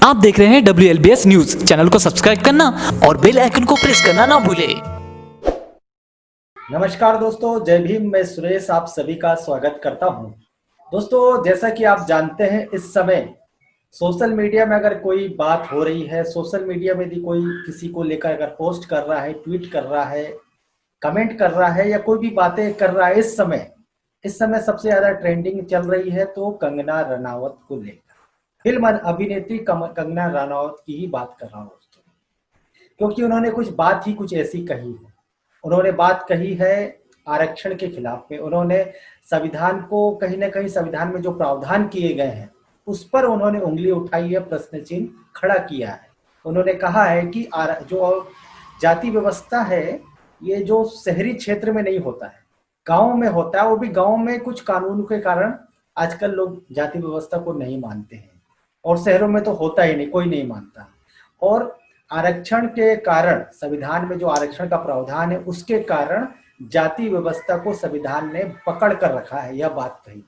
आप देख रहे हैं WLBS न्यूज। चैनल को सब्सक्राइब करना और बेल आइकन को प्रेस करना ना भूलें। नमस्कार दोस्तों, जय भीम। मैं सुरेश आप सभी का स्वागत करता हूं। दोस्तों, जैसा कि आप जानते हैं, इस समय सोशल मीडिया में अगर कोई बात हो रही है, सोशल मीडिया में यदि कोई किसी को लेकर अगर पोस्ट कर रहा है, ट्वीट कर रहा है, कमेंट कर रहा है या कोई भी बातें कर रहा है, इस समय सबसे ज्यादा ट्रेंडिंग चल रही है तो कंगना रनावत को लेकर। फिल्म अभिनेत्री कंगना रनावत की ही बात कर रहा हूँ दोस्तों, क्योंकि उन्होंने कुछ बात ही कुछ ऐसी कही है। उन्होंने बात कही है आरक्षण के खिलाफ में। उन्होंने संविधान को कहीं ना कहीं, संविधान में जो प्रावधान किए गए हैं उस पर उन्होंने उंगली उठाई है, प्रश्न चिन्ह खड़ा किया है। उन्होंने कहा है कि जो जाति व्यवस्था है, ये जो शहरी क्षेत्र में नहीं होता है, गांव में होता है। वो भी गांव में कुछ कानून के कारण आजकल लोग जाति व्यवस्था को नहीं मानते हैं, और शहरों में तो होता ही नहीं, कोई नहीं मानता। और आरक्षण के कारण, संविधान में जो आरक्षण का प्रावधान है उसके कारण जाति व्यवस्था को संविधान ने पकड़ कर रखा है, यह बात कही।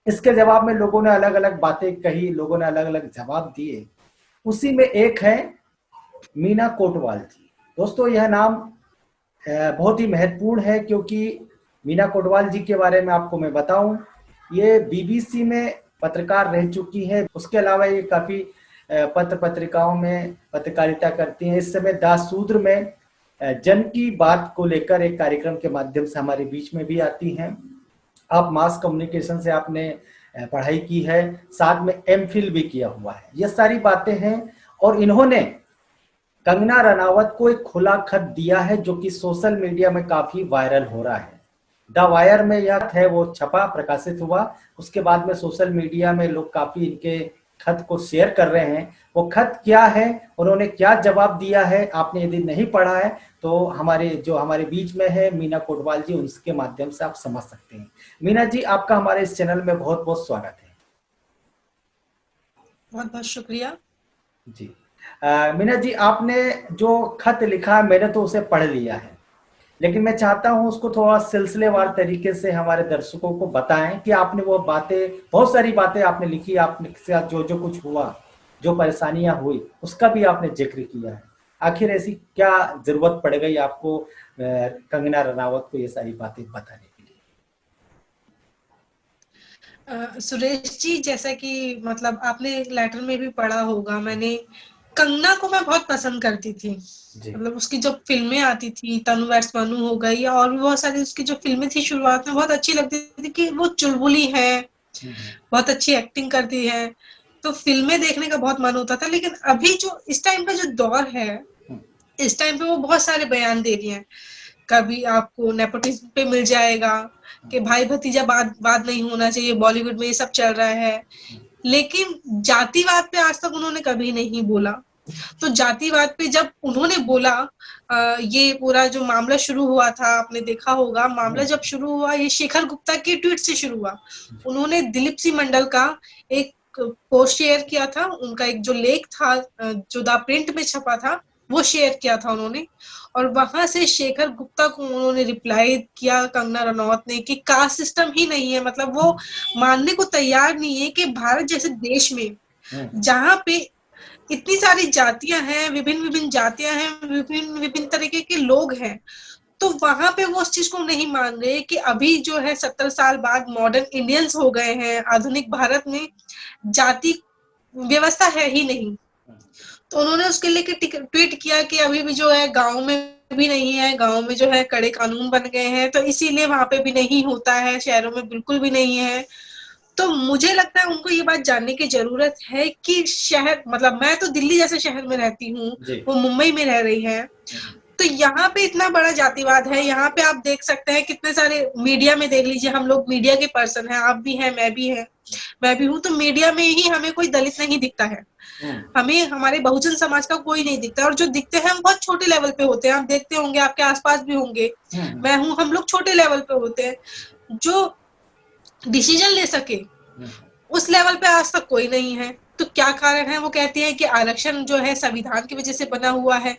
इसके जवाब में लोगों ने अलग अलग बातें कही, लोगों ने अलग अलग जवाब दिए। उसी में एक है मीना कोटवाल जी। दोस्तों, यह नाम बहुत ही महत्वपूर्ण है, क्योंकि मीना कोटवाल जी के बारे में आपको मैं बताऊं, ये बीबीसी में पत्रकार रह चुकी है। उसके अलावा ये काफी पत्र पत्रिकाओं में पत्रकारिता करती हैं। इस समय दासूद्र में जन की बात को लेकर एक कार्यक्रम के माध्यम से हमारे बीच में भी आती हैं। आप मास कम्युनिकेशन से आपने पढ़ाई की है, साथ में एमफिल भी किया हुआ है। ये सारी बातें हैं, और इन्होंने कंगना रनावत को एक खुला खत दिया है जो कि सोशल मीडिया में काफी वायरल हो रहा है। द वायर में यह है वो छपा, प्रकाशित हुआ। उसके बाद में सोशल मीडिया में लोग काफी इनके खत को शेयर कर रहे हैं। वो खत क्या है, उन्होंने क्या जवाब दिया है, आपने यदि नहीं पढ़ा है तो हमारे बीच में है मीना कोटवाल जी, उनके माध्यम से आप समझ सकते हैं। मीना जी, आपका हमारे इस चैनल में बहुत बहुत स्वागत है। बहुत बहुत शुक्रिया जी। मीना जी, आपने जो खत लिखा मैंने तो उसे पढ़ लिया है, लेकिन मैं चाहता हूं उसको थोड़ा सिलसिलेवार तरीके से हमारे दर्शकों को बताएं कि आपने वो बातें, बहुत सारी बातें आपने लिखी, आपने साथ जो जो कुछ हुआ, जो परेशानियां हुई, उसका भी आपने जिक्र किया है। आखिर ऐसी क्या जरूरत पड़ गई आपको कंगना रनावत को ये सारी बातें बताने के लिए? सुरेश जी, जैसा कि मतलब आपने लेटर में भी पढ़ा होगा, मैंने कंगना को मैं बहुत पसंद करती थी। जी। मतलब उसकी जो फिल्में आती थी, तनु वैट्स मनु हो गई, या और भी बहुत सारी उसकी जो फिल्में थी शुरुआत में बहुत अच्छी लगती थी कि वो चुलबुली है, बहुत अच्छी एक्टिंग करती है, तो फिल्में देखने का बहुत मन होता था। लेकिन अभी जो इस टाइम का जो दौर है, इस टाइम पे वो बहुत सारे बयान दे रही हैं। कभी आपको नेपोटिज्म पे मिल जाएगा कि भाई भतीजा बात नहीं होना चाहिए, बॉलीवुड में ये सब चल रहा है। लेकिन जातिवाद पे आज तक उन्होंने कभी नहीं बोला। तो जातिवाद पे जब उन्होंने बोला, ये पूरा जो मामला शुरू हुआ था, आपने देखा होगा, मामला जब शुरू हुआ ये शेखर गुप्ता के ट्वीट से शुरू हुआ। उन्होंने दिलीप सिंह मंडल का एक पोस्ट शेयर किया था, उनका एक जो लेख था जो द प्रिंट में छपा था, वो शेयर किया था उन्होंने। और वहां से शेखर गुप्ता को उन्होंने रिप्लाई किया कंगना रनौत ने कि कास्ट सिस्टम ही नहीं है। मतलब वो मानने को तैयार नहीं है कि भारत जैसे देश में, जहां पे इतनी सारी जातियां हैं, विभिन्न विभिन्न जातियां हैं, विभिन्न विभिन्न तरीके के लोग हैं, तो वहां पे वो उस चीज को नहीं मान रहे कि अभी जो है 70 साल बाद मॉडर्न इंडियंस हो गए हैं, आधुनिक भारत में जाति व्यवस्था है ही नहीं। तो उन्होंने उसके लिए ट्वीट किया कि अभी भी जो है गांव में भी नहीं है, गांव में जो है कड़े कानून बन गए हैं, तो इसीलिए वहां पे भी नहीं होता है, शहरों में बिल्कुल भी नहीं है। तो मुझे लगता है उनको ये बात जानने की जरूरत है कि शहर, मतलब मैं तो दिल्ली जैसे शहर में रहती हूँ, वो मुंबई में रह रही है, तो यहाँ पे इतना बड़ा जातिवाद है। यहाँ पे आप देख सकते हैं कितने सारे, मीडिया में देख लीजिए, हम लोग मीडिया के पर्सन हैं, आप भी हैं, मैं भी हूँ, तो मीडिया में ही हमें कोई दलित नहीं दिखता है, हमें हमारे बहुजन समाज का कोई नहीं दिखता, और जो दिखते हैं हम बहुत छोटे लेवल पे होते हैं। आप देखते होंगे, आपके आसपास भी होंगे, मैं हूँ, हम लोग छोटे लेवल पे होते हैं। जो डिसीजन ले सके उस लेवल पे आज तक कोई नहीं है। तो क्या कारण है? वो कहती है कि आरक्षण जो है संविधान की वजह से बना हुआ है।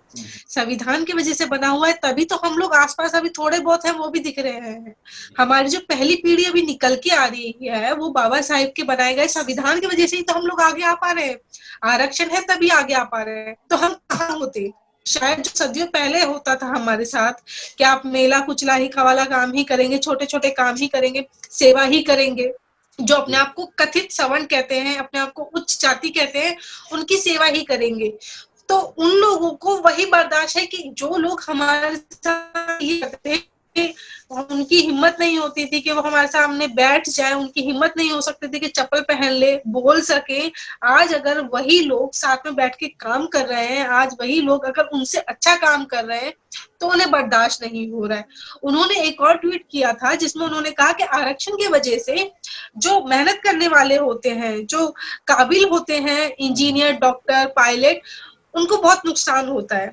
संविधान की वजह से बना हुआ है, तभी तो हम लोग आस-पास अभी थोड़े बहुत हैं वो भी दिख रहे हैं। हमारी जो पहली पीढ़ी अभी निकल के आ रही है, वो बाबा साहेब के बनाए गए संविधान की वजह से ही तो हम लोग आगे आ पा रहे हैं। आरक्षण है तभी आगे आ पा रहे हैं। तो हम कहाँ होते? शायद जो सदियों पहले होता था हमारे साथ कि आप मेला कुचला ही वाला काम ही करेंगे, छोटे-छोटे काम ही करेंगे, सेवा ही करेंगे। जो अपने आप को कथित सवर्ण कहते हैं, अपने आप को उच्च जाति कहते हैं, उनकी सेवा ही करेंगे। तो उन लोगों को वही बर्दाश्त है कि जो लोग हमारे साथ ये करते थे, उनकी हिम्मत नहीं होती थी कि वो हमारे सामने बैठ जाए, उनकी हिम्मत नहीं हो सकती थी कि चप्पल पहन ले, बोल सके। आज अगर वही लोग साथ में बैठ के काम कर रहे हैं, आज वही लोग अगर उनसे अच्छा काम कर रहे हैं, तो उन्हें बर्दाश्त नहीं हो रहा है। उन्होंने एक और ट्वीट किया था जिसमें उन्होंने कहा कि आरक्षण की वजह से जो मेहनत करने वाले होते हैं, जो काबिल होते हैं, इंजीनियर, डॉक्टर, पायलट, उनको बहुत नुकसान होता है।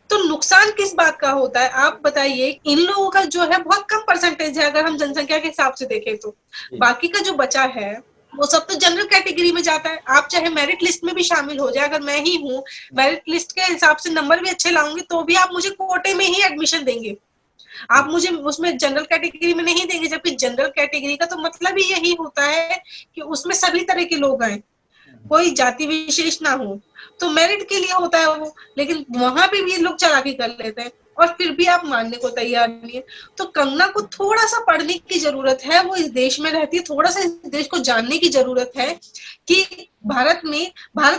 तो नुकसान किस बात का होता है आप बताइए? इन लोगों का जो है बहुत कम परसेंटेज है अगर हम जनसंख्या के हिसाब से देखें तो। बाकी का जो बचा है वो सब तो जनरल कैटेगरी में जाता है। आप चाहे मेरिट लिस्ट में भी शामिल हो जाए, अगर मैं ही हूँ, मेरिट लिस्ट के हिसाब से नंबर भी अच्छे लाऊंगी तो भी आप मुझे कोटे में ही एडमिशन देंगे। आप मुझे उसमें जनरल कैटेगरी में नहीं देंगे, जबकि जनरल कैटेगरी का तो मतलब ही यही होता है कि उसमें सभी तरह के लोग आए, कोई जाति विशेष ना हो। तो मेरिट के लिए होता है वो, लेकिन वहां पे भी ये लोग चालाकी कर लेते हैं और फिर भी आप मानने को तैयार नहीं है। तो कंगना को थोड़ा सा पढ़ने की जरूरत है, वो इस देश में रहती है, थोड़ा सा इस देश को जानने की जरूरत है कि भारत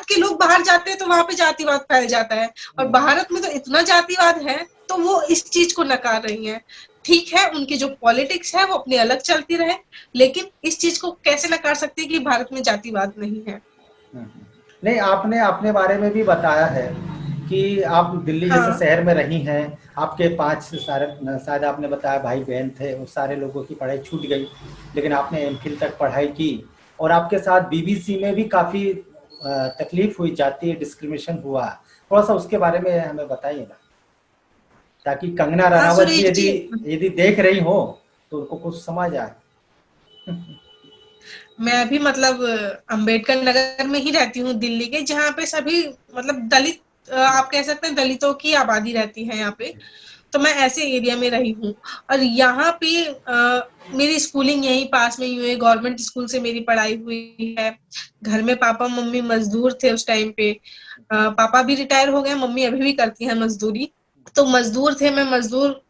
के लोग बाहर जाते हैं तो वहां पे जातिवाद फैल जाता है, और भारत में तो इतना जातिवाद है तो वो इस चीज को नकार रही है। ठीक है, उनकी जो पॉलिटिक्स है वो अपनी अलग चलती रहे, लेकिन इस चीज को कैसे नकार सकते हैं कि भारत में जातिवाद नहीं है। नहीं, आपने अपने बारे में भी बताया है कि आप दिल्ली जैसे शहर में रही हैं, आपके 5 सारे शायद आपने बताया भाई बहन थे, उस सारे लोगों की पढ़ाई छूट गई, लेकिन आपने एमफिल तक पढ़ाई की और आपके साथ बीबीसी में भी काफ़ी तकलीफ हुई, जातीय डिस्क्रिमिनेशन हुआ। थोड़ा सा उसके बारे में हमें बताइए ना, ताकि कंगना रनावत जी यदि देख रही हो तो उनको कुछ समझ आए। मैं भी मतलब अंबेडकर नगर में ही रहती हूँ दिल्ली के, जहाँ पे सभी मतलब दलित, आप कह सकते हैं दलितों की आबादी रहती है यहाँ पे। तो मैं ऐसे एरिया में रही हूँ और यहाँ पे मेरी स्कूलिंग यहीं पास में ही हुई है, गवर्नमेंट स्कूल से मेरी पढ़ाई हुई है। घर में पापा मम्मी मजदूर थे उस टाइम पे, पापा भी रिटायर हो गए, मम्मी अभी भी करती है मजदूरी। तो मजदूर थे, मैं मजदूर,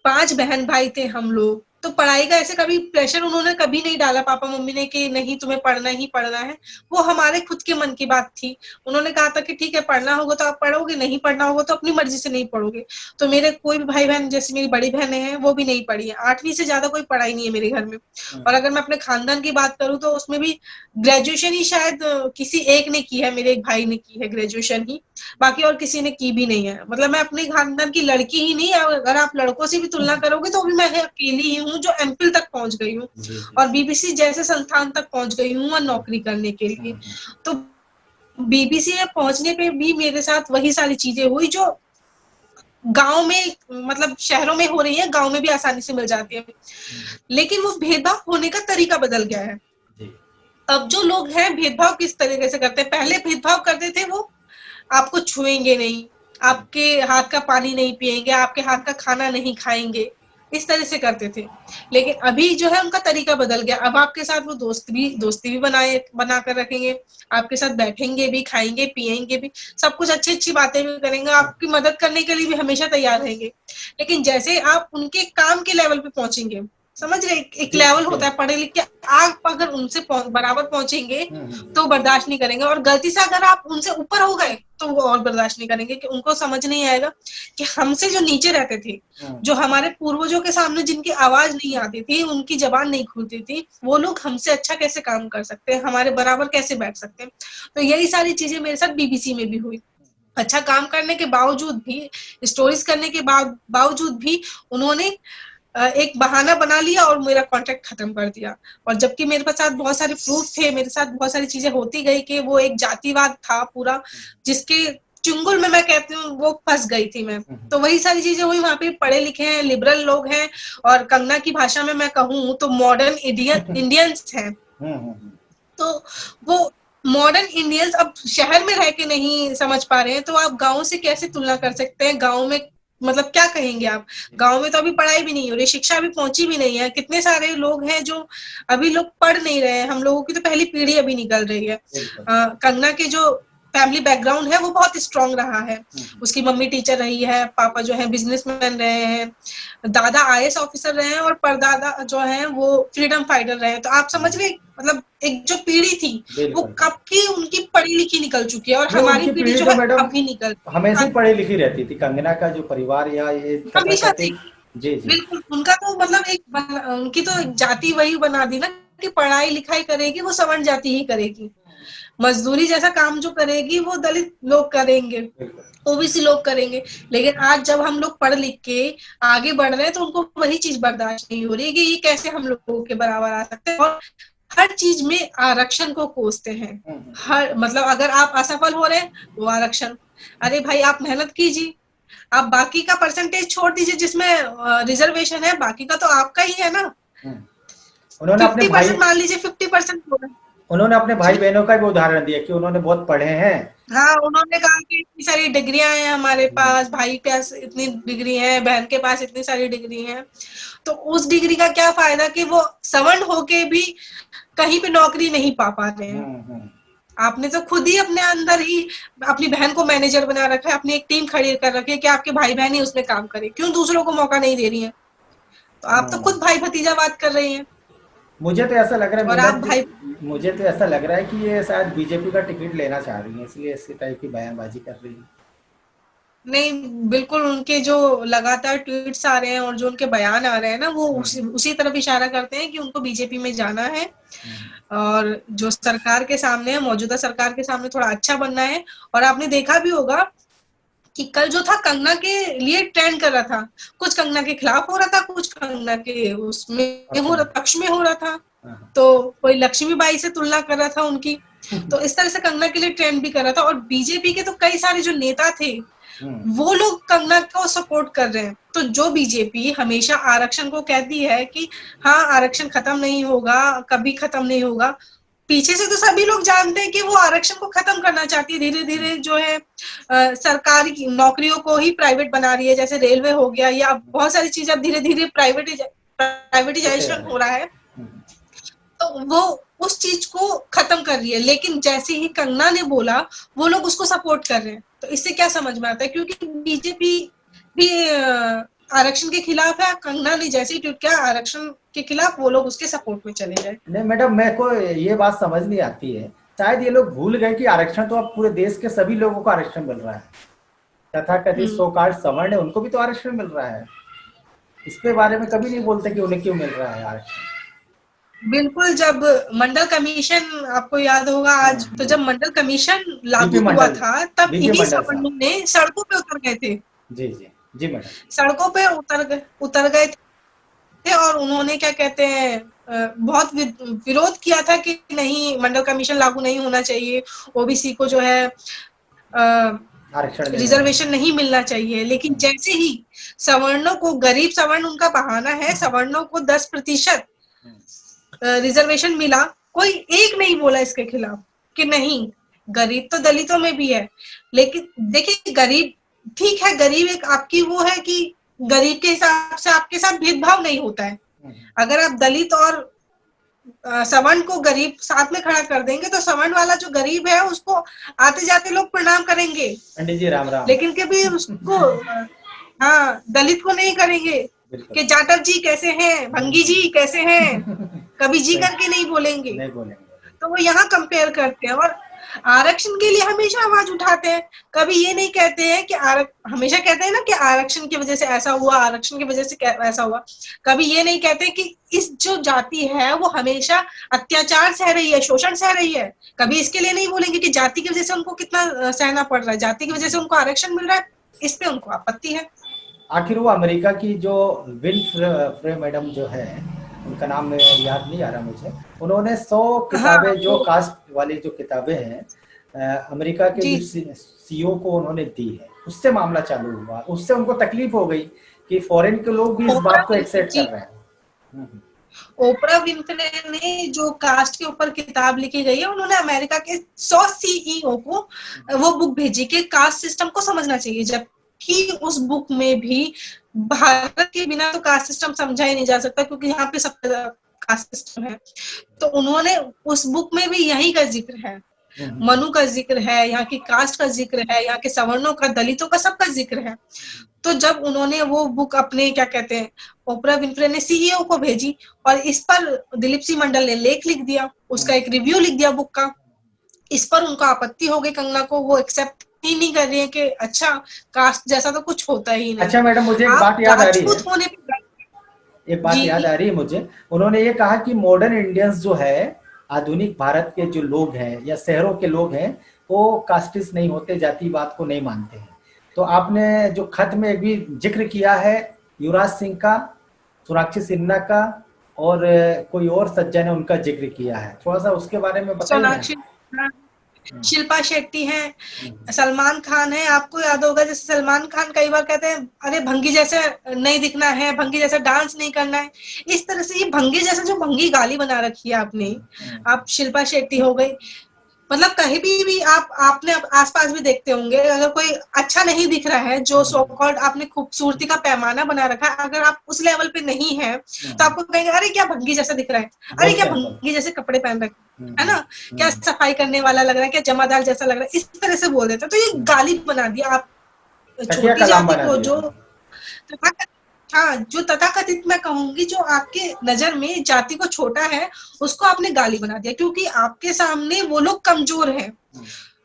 5 बहन भाई थे हम लोग। तो पढ़ाई का ऐसे कभी प्रेशर उन्होंने कभी नहीं डाला पापा मम्मी ने कि नहीं तुम्हें पढ़ना ही पढ़ना है। वो हमारे खुद के मन की बात थी। उन्होंने कहा था कि ठीक है पढ़ना होगा तो आप पढ़ोगे, नहीं पढ़ना होगा तो अपनी मर्जी से नहीं पढ़ोगे। तो मेरे कोई भी भाई बहन, जैसे मेरी बड़ी बहनें हैं, वो भी नहीं पढ़ी है। 8वीं से ज्यादा कोई पढ़ाई नहीं है मेरे घर में। और अगर मैं अपने खानदान की बात करूँ तो उसमें भी ग्रेजुएशन ही शायद किसी एक ने की है, मेरे एक भाई ने की है ग्रेजुएशन ही, बाकी और किसी ने की भी नहीं है। मतलब मैं अपने खानदान की लड़की ही नहीं, अगर आप लड़कों से भी तुलना करोगे तो भी मैं अकेली ही हूँ जो एमफिल तक पहुंच गई हूँ और बीबीसी जैसे संस्थान तक पहुंच गई हूँ और नौकरी करने के लिए। तो बीबीसी में पहुंचने पे भी मेरे साथ वही सारी चीजें हुई जो गांव में, मतलब शहरों में हो रही है, गांव में भी आसानी से मिल जाती है। लेकिन वो भेदभाव होने का तरीका बदल गया है। अब जो लोग हैं भेदभाव किस तरीके से करते हैं, पहले भेदभाव करते थे वो आपको छुएंगे नहीं, आपके हाथ का पानी नहीं पिएंगे, आपके हाथ का खाना नहीं खाएंगे, इस तरह से करते थे। लेकिन अभी जो है उनका तरीका बदल गया। अब आपके साथ वो दोस्ती भी बना कर रखेंगे, आपके साथ बैठेंगे भी, खाएंगे पिएंगे भी, सब कुछ अच्छी बातें भी करेंगे, आपकी मदद करने के लिए भी हमेशा तैयार रहेंगे। लेकिन जैसे आप उनके काम के लेवल पे पहुंचेंगे, समझ रहे, एक लेवल होता है पढ़े लिख के, आप अगर उनसे बराबर पहुंचेंगे तो बर्दाश्त नहीं करेंगे, और गलती से अगर आप उनसे ऊपर हो गए तो वो और बर्दाश्त नहीं करेंगे। कि उनको समझ नहीं आएगा कि हमसे जो नीचे रहते थे, जो हमारे पूर्वजों के सामने जिनकी आवाज नहीं आती थी, उनकी जबान नहीं खुलती थी, वो लोग हमसे अच्छा कैसे काम कर सकते हैं, हमारे बराबर कैसे बैठ सकते हैं। तो यही सारी चीजें मेरे साथ बीबीसी में भी हुई। अच्छा काम करने के बावजूद भी, स्टोरीज करने के बावजूद भी उन्होंने एक बहाना बना लिया और मेरा कॉन्ट्रैक्ट खत्म कर दिया। और जबकि मेरे पास बहुत सारे प्रूफ थे, मेरे साथ बहुत सारी चीजें होती गई कि वो एक जातिवाद था पूरा, जिसके चुंगल में मैं कहती हूँ वो फंस गई थी मैं। तो वही सारी चीजें हुई। वहां पे पढ़े लिखे हैं, लिबरल लोग हैं, और कंगना की भाषा में मैं कहूँ तो मॉडर्न इंडियंस हैं। तो वो मॉडर्न इंडियंस अब शहर में रह के नहीं समझ पा रहे हैं, तो आप गांव से कैसे तुलना कर सकते हैं? गांव में मतलब क्या कहेंगे आप? गांव में तो अभी पढ़ाई भी नहीं हो रही, शिक्षा अभी पहुंची भी नहीं है। कितने सारे लोग हैं जो अभी लोग पढ़ नहीं रहे हैं। हम लोगों की तो पहली पीढ़ी अभी निकल रही है। कंगना के जो फैमिली बैकग्राउंड है वो बहुत स्ट्रांग रहा है। उसकी मम्मी टीचर रही है, पापा जो है बिजनेसमैन रहे हैं, दादा आईएएस ऑफिसर रहे हैं और परदादा जो है वो फ्रीडम फाइटर रहे हैं। तो आप समझ रहे, मतलब एक जो पीढ़ी थी वो कब की उनकी पढ़ी लिखी निकल चुकी है, और हमारी पीढ़ी जो है अभी निकल हमेशा ही पढ़ी लिखी रहती थी। कंगना का जो परिवार या ये हमेशा से जी जी बिल्कुल उनका तो मतलब उनकी तो जाति वही बना दी ना कि पढ़ाई लिखाई करेगी वो सवर्ण जाति ही करेगी, मजदूरी जैसा काम जो करेगी वो दलित लोग करेंगे, ओबीसी लोग करेंगे। लेकिन आज जब हम लोग पढ़ लिख के आगे बढ़ रहे हैं तो उनको वही चीज बर्दाश्त नहीं हो रही है कि ये कैसे हम लोगों के बराबर आ सकते हैं, और हर चीज में आरक्षण को कोसते हैं। हर मतलब अगर आप असफल हो रहे हैं वो आरक्षण, अरे भाई आप मेहनत कीजिए, आप बाकी का परसेंटेज छोड़ दीजिए जिसमें रिजर्वेशन है, बाकी का तो आपका ही है ना। उन्होंने अपने 50% मान लीजिए, 50% उन्होंने अपने भाई बहनों का भी उदाहरण दिया कि उन्होंने बहुत पढ़े हैं। हाँ, उन्होंने कहा कि इतनी सारी डिग्रियां हैं हमारे पास, भाई के पास इतनी डिग्री है, बहन के पास इतनी सारी डिग्री है, तो उस डिग्री का क्या फायदा कि वो सवर्ण होके भी कहीं पे नौकरी नहीं पा पाते हैं। आपने तो खुद ही अपने अंदर ही अपनी बहन को मैनेजर बना रखा है, अपनी एक टीम खड़ी कर रखी है कि आपके भाई बहन ही उसमें काम करे, क्यों दूसरों को मौका नहीं दे रही है? तो आप तो खुद भाई भतीजा बात कर रही हैं। मुझे तो ऐसा लग रहा है और आप भाई, मुझे तो ऐसा लग रहा है कि ये शायद बीजेपी का टिकट लेना चाह रही है, इसलिए इसी टाइप की बयानबाजी कर रही है। नहीं बिल्कुल, उनके जो लगातार ट्वीट्स आ रहे हैं और जो उनके बयान आ रहे हैं ना, वो उसी तरफ इशारा करते हैं कि उनको बीजेपी में जाना है और जो सरकार के सामने है, मौजूदा सरकार के सामने थोड़ा अच्छा बनना है। और आपने देखा भी होगा कि कल जो था कंगना के लिए ट्रेंड कर रहा था, कुछ कंगना के खिलाफ हो रहा था, कुछ कंगना के उसमें हो रहा, पक्ष में हो रहा था। तो कोई लक्ष्मीबाई से तुलना कर रहा था उनकी, तो इस तरह से कंगना के लिए ट्रेंड भी कर रहा था। और बीजेपी के तो कई सारे जो नेता थे वो लोग कंगना को सपोर्ट कर रहे हैं। तो जो बीजेपी हमेशा आरक्षण को कहती है कि हाँ आरक्षण खत्म नहीं होगा, कभी खत्म नहीं होगा, पीछे से तो सभी लोग जानते हैं कि वो आरक्षण को खत्म करना चाहती है। धीरे धीरे जो है सरकारी नौकरियों को ही प्राइवेट बना रही है, जैसे रेलवे हो गया, या बहुत सारी चीजें अब धीरे धीरे प्राइवेटाइजेशन हो रहा है, तो वो उस चीज को खत्म कर रही है। लेकिन जैसे ही कंगना ने बोला वो लोग उसको सपोर्ट कर रहे हैं। तो इससे क्या समझ में आता है, क्योंकि बीजेपी भी आरक्षण के खिलाफ है, कंगना ने जैसे ही ट्वीट किया आरक्षण के खिलाफ, वो लोग उसके सपोर्ट में चले गए। नहीं मैडम, मेरे को ये बात समझ नहीं आती है, शायद ये लोग भूल गए कि आरक्षण तो अब पूरे देश के सभी लोगों को आरक्षण मिल रहा है, तथाकथित सो कार्ड सवर्ण है उनको भी तो आरक्षण मिल रहा है। इसके बारे में कभी नहीं बोलते कि उन्हें क्यों मिल रहा है आरक्षण। बिल्कुल, जब मंडल कमीशन आपको याद होगा आज, तो जब मंडल कमीशन लागू हुआ था तब इन्हीं सवर्णों ने सड़कों पे उतर गए थे। जी जी जी मैडम, सड़कों पे उतर गए थे और उन्होंने क्या कहते हैं बहुत विरोध किया था कि नहीं मंडल कमीशन लागू नहीं होना चाहिए, ओबीसी को जो है रिजर्वेशन नहीं मिलना चाहिए। लेकिन जैसे ही सवर्णों को, गरीब सवर्ण उनका बहाना है, सवर्णों को 10% रिजर्वेशन मिला, कोई एक नहीं बोला इसके खिलाफ कि नहीं, गरीब तो दलितों में भी है। लेकिन देखिए गरीब ठीक है, गरीब एक आपकी वो है कि गरीब के हिसाब से आपके साथ भेदभाव नहीं होता है। अगर आप दलित और सवर्ण को गरीब साथ में खड़ा कर देंगे तो सवर्ण वाला जो गरीब है उसको आते जाते लोग प्रणाम करेंगे, पंडित जी राम राम, लेकिन कभी उसको हाँ दलित को नहीं करेंगे कि जाटव जी कैसे हैं, भंगी जी कैसे हैं, कभी जी करके नहीं बोलेंगे। तो वो यहाँ कंपेयर करते हैं और आरक्षण के लिए हमेशा आवाज उठाते हैं। कभी ये नहीं कहते हैं कि हमेशा कहते हैं ना कि आरक्षण की वजह से ऐसा हुआ, आरक्षण की वजह से ऐसा हुआ। कभी ये नहीं कहते कि इस जो जाति है वो हमेशा अत्याचार सह रही है, शोषण सह रही है। कभी इसके लिए नहीं बोलेंगे कि जाति की वजह से उनको कितना सहना पड़ रहा है, जाति की वजह से उनको आरक्षण मिल रहा है, इस पे उनको आपत्ति है। आखिर वो अमेरिका की जो विनफ्रे मैडम जो है, उनका नाम याद नहीं आ रहा मुझे, उन्होंने 100 किताबें जो कास्ट वाली जो किताबें हैं अमेरिका के सीईओ को उन्होंने दी है, उससे मामला चालू हुआ। उससे उनको तकलीफ हो गई कि फॉरेन के लोग भी इस बात को एक्सेप्ट कर रहे हैं। ओपरा विनफ्रे ने जो कास्ट के ऊपर किताब लिखी गई है, उन्होंने अमेरिका के 100 सीईओ को वो बुक भेजी कि कास्ट सिस्टम को समझना चाहिए, जबकि उस बुक में भी भारत के बिना तो कास्ट सिस्टम समझा ही नहीं जा सकता, क्योंकि यहाँ पे सब कास्ट सिस्टम है। तो उन्होंने उस बुक में भी यही का जिक्र है, मनु का जिक्र है, यहाँ की कास्ट का जिक्र है, यहाँ के सवर्णों का, दलितों का, सबका जिक्र है। तो जब उन्होंने वो बुक अपने क्या कहते हैं ओपरा विनफ्रे ने सीईओ को भेजी और इस पर दिलीप सी मंडल ने लेख लिख दिया, उसका एक रिव्यू लिख दिया बुक का, इस पर उनको आपत्ति हो गई कंगना को, वो एक्सेप्ट ही नहीं कर रही है कि अच्छा कास्ट जैसा तो कुछ होता ही नहीं। अच्छा मैडम, मुझे एक बात याद आ रही है, होने एक बात याद आ रही है मुझे। उन्होंने ये कहा कि मॉडर्न इंडियंस जो है, आधुनिक भारत के जो लोग हैं या शहरों के लोग हैं, वो कास्टिस्ट नहीं होते, जातिवाद को नहीं मानते हैं। तो आपने जो खत में भी जिक्र किया है युवराज सिंह का, सोनाक्षी सिन्हा का और कोई और सज्जन है उनका जिक्र किया है, थोड़ा सा उसके बारे में बताइए। शिल्पा शेट्टी है, सलमान खान है। आपको याद होगा जैसे सलमान खान कई बार कहते हैं अरे भंगी जैसे नहीं दिखना है, भंगी जैसा डांस नहीं करना है, इस तरह से ये भंगी जैसा जो भंगी गाली बना रखी है आपने, आप शिल्पा शेट्टी हो गई, मतलब कहीं भी आपने आसपास भी देखते होंगे, अगर कोई अच्छा नहीं दिख रहा है, जो सो कॉल्ड आपने खूबसूरती का पैमाना बना रखा है, अगर आप उस लेवल पे नहीं है तो आपको कहेंगे अरे क्या भंगी जैसा दिख रहा है, अरे क्या भंगी जैसे कपड़े पहन रखे है ना, क्या सफाई करने वाला लग रहा है, क्या जमादार जैसा लग रहा है, इस तरह से बोल देते हैं। तो ये गाली बना दिया आप छोटी जाति को, जो हाँ जो तथाकथित मैं कहूंगी जो आपके नजर में जाति को छोटा है, उसको आपने गाली बना दिया, क्योंकि आपके सामने वो लोग कमजोर हैं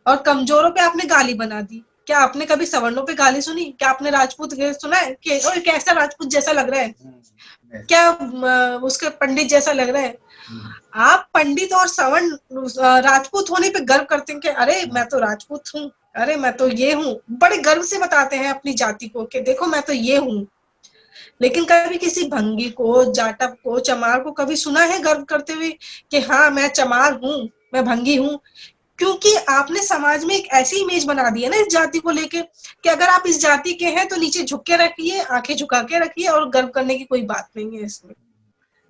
और कमजोरों पे आपने गाली बना दी। क्या आपने कभी सवर्णों पे गाली सुनी? क्या आपने राजपूत सुना है कि और कैसा राजपूत जैसा लग रहा है, क्या उसके पंडित जैसा लग रहा है? आप पंडित और सवर्ण राजपूत होने पे गर्व करते हैं कि अरे मैं तो राजपूत हूँ, अरे मैं तो ये हूँ, बड़े गर्व से बताते हैं अपनी जाति को कि देखो मैं तो ये हूँ। लेकिन कभी किसी भंगी को, जाटव को, चमार को कभी सुना है गर्व करते हुए कि हाँ मैं चमार हूँ, मैं भंगी हूँ? क्योंकि आपने समाज में एक ऐसी इमेज बना दी है ना इस जाति को लेके कि अगर आप इस जाति के हैं तो नीचे झुक के रखिए, आंखें झुका के रखिए, और गर्व करने की कोई बात नहीं है इसमें।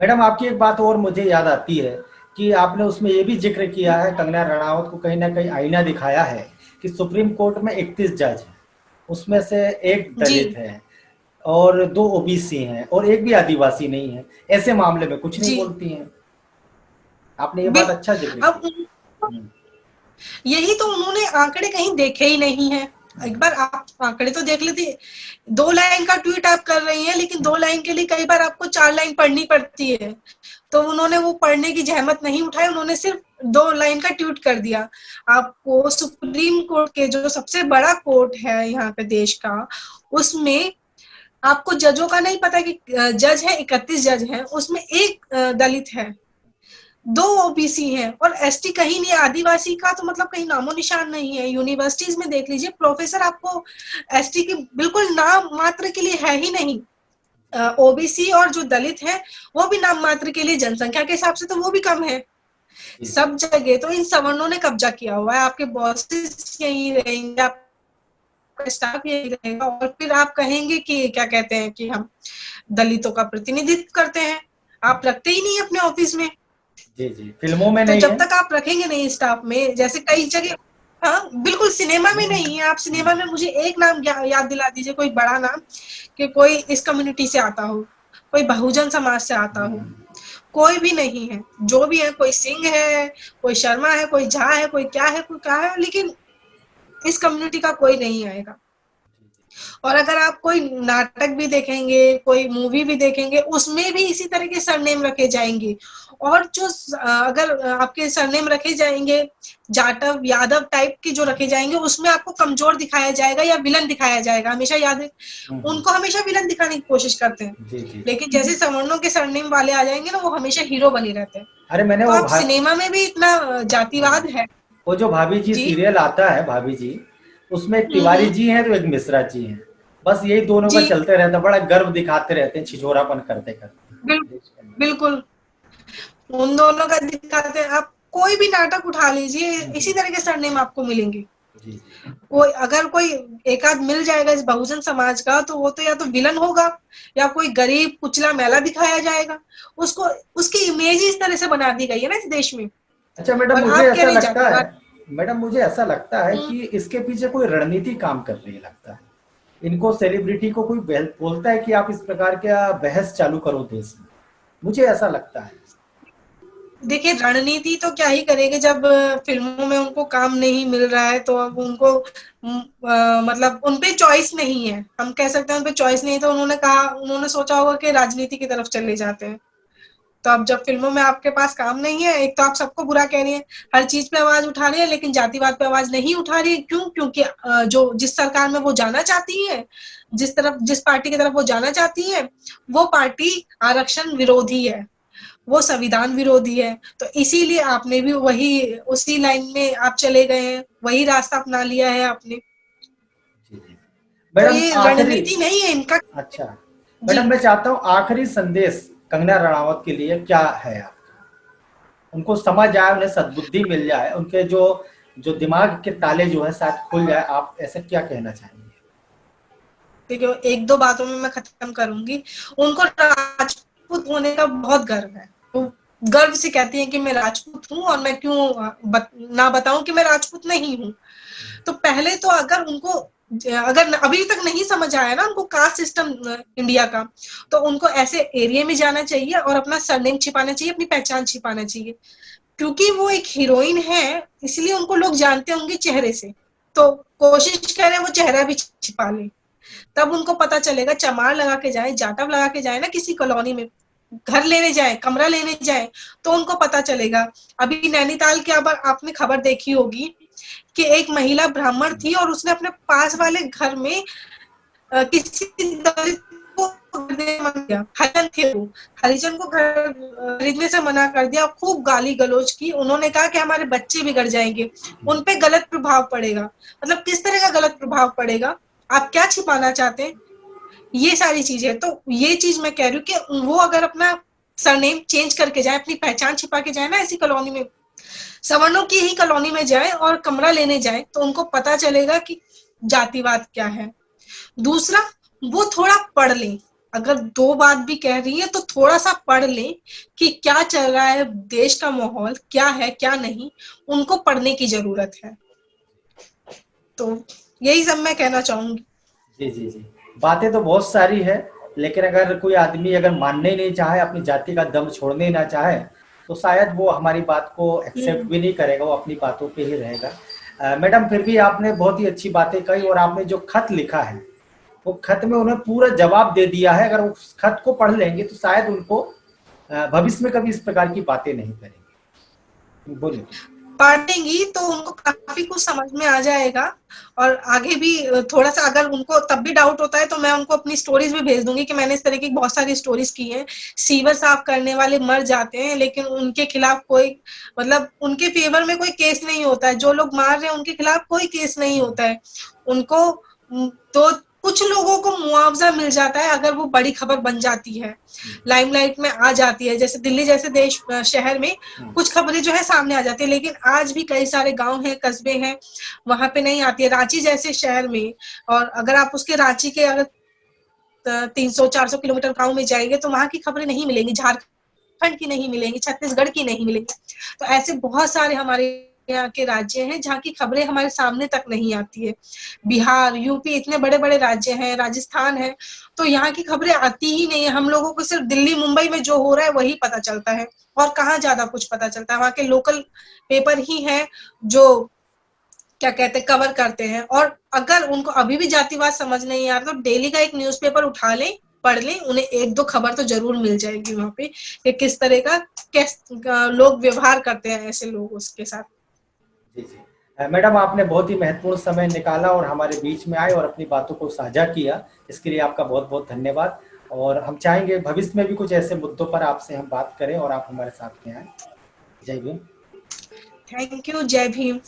मैडम आपकी एक बात और मुझे याद आती है कि आपने उसमें ये भी जिक्र किया है, कंगना रनावत को कहीं ना कहीं आईना दिखाया है कि सुप्रीम कोर्ट में 31 जज हैं, उसमें से एक दलित है और 2 ओबीसी हैं और एक भी आदिवासी नहीं है, ऐसे मामले में कुछ नहीं बोलती हैं। आपने ये बात अच्छा जिक्र किया। यही तो उन्होंने आंकड़े कहीं देखे ही नहीं है। एक बार आप आंकड़े तो देख लेते, 2 लाइन का ट्वीट आप कर रही हैं, लेकिन 2 लाइन के लिए कई बार आपको 4 लाइन पढ़नी पड़ती है, तो उन्होंने वो पढ़ने की जहमत नहीं उठाई, उन्होंने सिर्फ 2 लाइन का ट्वीट कर दिया। आपको सुप्रीम कोर्ट के जो सबसे बड़ा कोर्ट है यहाँ पे देश का, उसमें आपको जजों का नहीं पता कि जज है 31 जज हैं, उसमें एक दलित है, 2 ओबीसी हैं और एसटी कहीं नहीं, आदिवासी का तो मतलब कहीं नामो निशान नहीं है। यूनिवर्सिटीज में देख लीजिए, प्रोफेसर आपको एसटी की बिल्कुल नाम मात्र के लिए है ही नहीं। ओबीसी और जो दलित है वो भी नाम मात्र के लिए, जनसंख्या के हिसाब से तो वो भी कम है। सब जगह तो इन सवर्णों ने कब्जा किया हुआ है, आपके बॉसेस यही रहेंगे, आपका स्टाफ यही रहेगा, और फिर आप कहेंगे कि क्या कहते हैं कि हम दलितों का प्रतिनिधित्व करते हैं, आप रखते ही नहीं अपने ऑफिस में। जी जी, फिल्मों में तो नहीं जब है। तक आप रखेंगे नहीं स्टाफ में, जैसे कई जगह, हाँ बिल्कुल सिनेमा में नहीं है। आप सिनेमा में मुझे एक नाम याद दिला दीजिए, कोई बड़ा नाम कि कोई इस कम्युनिटी से आता हो, कोई बहुजन समाज से आता हो, कोई भी नहीं है। जो भी है, कोई सिंह है, कोई शर्मा है, कोई झा है, कोई क्या है, कोई क्या है, लेकिन इस कम्युनिटी का कोई नहीं आएगा। और अगर आप कोई नाटक भी देखेंगे, कोई मूवी भी देखेंगे, उसमें भी इसी तरह के सरनेम रखे जाएंगे। और जो अगर आपके सरनेम रखे जाएंगे जाटव यादव टाइप के जो रखे जाएंगे, उसमें आपको कमजोर दिखाया जाएगा या विलन दिखाया जाएगा। हमेशा याद है, उनको हमेशा विलन दिखाने की कोशिश करते हैं, लेकिन जैसे सवर्णों के सरनेम वाले आ जाएंगे ना, वो हमेशा हीरो बने रहते हैं। अरे मैंने तो वो आप सिनेमा में भी इतना जातिवाद है। वो जो भाभी जी सीरियल आता है, भाभी जी, उसमें एक तिवारी जी हैं तो एक मिश्रा जी हैं, बस यही दोनों का चलते रहता, बड़ा गर्व दिखाते रहते हैं, छिछोरापन करते करते। बिल्कुल उन दोनों का दिखाते हैं। आप कोई भी नाटक उठा लीजिए, इसी तरह के सरनेम आपको मिलेंगे। जी जी कोई अगर कोई एक आध मिल जाएगा इस बहुजन समाज का, तो वो तो या तो विलन होगा या कोई गरीब कुचला मैला दिखाया जाएगा। उसको उसकी इमेज ही इस तरह से बना दी गई है ना इस देश में। अच्छा मैडम, और मुझे आप कह ऐसा रहे हैं लगता है, जातिवाद। मैडम मुझे ऐसा लगता है हम्म, कि इसके पीछे कोई रणनीति काम कर रही है लगता है। इनको सेलिब्रिटी को कोई बोलता है कि आप इस प्रकार का बहस चालू करो देश में, मुझे ऐसा लगता है। देखिए रणनीति तो क्या ही करेंगे जब फिल्मों में उनको काम नहीं मिल रहा है, तो अब उनको मतलब उनपे चॉइस नहीं है, हम कह सकते हैं उनपे चॉइस नहीं है, तो उन्होंने सोचा होगा कि राजनीति की तरफ चले जाते हैं। तो अब जब फिल्मों में आपके पास काम नहीं है, एक तो आप सबको बुरा कह रही हैं, हर चीज पे आवाज उठा रही है, लेकिन जातिवाद पे आवाज नहीं उठा रही है। क्यों? क्योंकि जो जिस सरकार में वो जाना चाहती है, जिस पार्टी की तरफ वो जाना चाहती है, वो पार्टी आरक्षण विरोधी है, वो संविधान विरोधी है। तो इसीलिए आपने भी वही उसी लाइन में आप चले गए हैं, वही रास्ता अपना लिया है आपने। जी जी तो मैडम, ये आखिरी, रणनीति नहीं है इनका। अच्छा जी, मैडम, मैं चाहता हूँ आखिरी संदेश कंगना रनावत के लिए क्या है आपका? उनको समझ आए, उन्हें सद्बुद्धि मिल जाए, उनके जो जो दिमाग के ताले जो है शायद खुल जाए, आप ऐसा क्या कहना चाहेंगे? देखिए एक दो बातों में मैं खत्म करूंगी। उनको राजपूत होने का बहुत गर्व है, वो गर्व से कहती है कि मैं राजपूत हूँ, और मैं क्यों ना बताऊं कि मैं राजपूत नहीं हूँ। तो पहले तो अगर अभी तक नहीं समझ आया ना उनको कास्ट सिस्टम इंडिया का, तो उनको ऐसे एरिया में जाना चाहिए और अपना सरनेम छिपाना चाहिए, अपनी पहचान छिपाना चाहिए। क्योंकि वो एक हीरोइन है, इसलिए उनको लोग जानते होंगे चेहरे से, तो कोशिश करें वो चेहरा भी छिपा ले। तब उनको पता चलेगा, चमार लगा के जाए, जाटव लगा के जाए ना किसी कॉलोनी में, घर लेने जाए, कमरा लेने जाए, तो उनको पता चलेगा। अभी नैनीताल की आपने खबर देखी होगी कि एक महिला ब्राह्मण थी और उसने अपने पास वाले घर में किसी दलित को हरिजन थे वो, हरिजन को घर खरीदने से मना कर दिया, खूब गाली गलौज की। उन्होंने कहा कि हमारे बच्चे बिगड़ जाएंगे, उनपे गलत प्रभाव पड़ेगा। मतलब किस तरह का गलत प्रभाव पड़ेगा, आप क्या छिपाना चाहते हैं, ये सारी चीजें। तो ये चीज मैं कह रही हूँ कि वो अगर अपना सरनेम चेंज करके जाए, अपनी पहचान छिपा के जाए ना ऐसी कॉलोनी में, सवर्णों की ही कॉलोनी में जाए और कमरा लेने जाए, तो उनको पता चलेगा कि जातिवाद क्या है। दूसरा, वो थोड़ा पढ़ लें, अगर दो बात भी कह रही है तो थोड़ा सा पढ़ लें कि क्या चल रहा है, देश का माहौल क्या है क्या नहीं, उनको पढ़ने की जरूरत है। तो यही सब मैं कहना चाहूंगी। जी जी जी बातें तो बहुत सारी है, लेकिन अगर कोई आदमी अगर मानने ही नहीं चाहे, अपनी जाति का दम छोड़ने ही ना चाहे, तो शायद वो हमारी बात को एक्सेप्ट भी नहीं करेगा, वो अपनी बातों पे ही रहेगा। मैडम, फिर भी आपने बहुत ही अच्छी बातें कही, और आपने जो खत लिखा है वो खत में उन्हें पूरा जवाब दे दिया है। अगर उस खत को पढ़ लेंगे तो शायद उनको भविष्य में कभी इस प्रकार की बातें नहीं करेंगे। बोलिए। पढ़ेंगी तो उनको काफी कुछ समझ में आ जाएगा, और आगे भी थोड़ा सा अगर उनको तब भी डाउट होता है तो मैं उनको अपनी स्टोरीज भी भेज दूंगी कि मैंने इस तरह की बहुत सारी स्टोरीज की हैं। सीवर साफ करने वाले मर जाते हैं, लेकिन उनके खिलाफ कोई, मतलब उनके फेवर में कोई केस नहीं होता है, जो लोग मार रहे हैं उनके खिलाफ कोई केस नहीं होता है। उनको तो कुछ लोगों को मुआवजा मिल जाता है अगर वो बड़ी खबर बन जाती है, लाइमलाइट में आ जाती है। जैसे दिल्ली जैसे शहर में कुछ खबरें जो है सामने आ जाती है, लेकिन आज भी कई सारे गांव हैं, कस्बे हैं, वहां पे नहीं आती है। रांची जैसे शहर में, और अगर आप उसके रांची के अगर 300-400 किलोमीटर गांव में जाएंगे तो वहां की खबरें नहीं मिलेंगी, झारखंड की नहीं मिलेंगी, छत्तीसगढ़ की नहीं मिलेंगी। तो ऐसे बहुत सारे हमारे यहाँ के राज्य हैं जहाँ की खबरें हमारे सामने तक नहीं आती है। बिहार, यूपी, इतने बड़े बड़े राज्य हैं, राजस्थान है, तो यहाँ की खबरें आती ही नहीं है। हम लोगों को सिर्फ दिल्ली मुंबई में जो हो रहा है वही पता चलता है, और कहाँ ज्यादा कुछ पता चलता है। वहाँ के लोकल पेपर ही है जो क्या कहते हैं, कवर करते हैं। और अगर उनको अभी भी जातिवाद समझ नहीं आ रहा तो डेली का एक न्यूज़पेपर उठा लें, पढ़ लें, उन्हें एक दो खबर तो जरूर मिल जाएगी वहां पे कि किस तरह का लोग व्यवहार करते हैं ऐसे लोग उसके साथ। जी जी मैडम, आपने बहुत ही महत्वपूर्ण समय निकाला और हमारे बीच में आए और अपनी बातों को साझा किया, इसके लिए आपका बहुत बहुत धन्यवाद। और हम चाहेंगे भविष्य में भी कुछ ऐसे मुद्दों पर आपसे हम बात करें और आप हमारे साथ में आए। जय भीम। Thank you. जय भीम।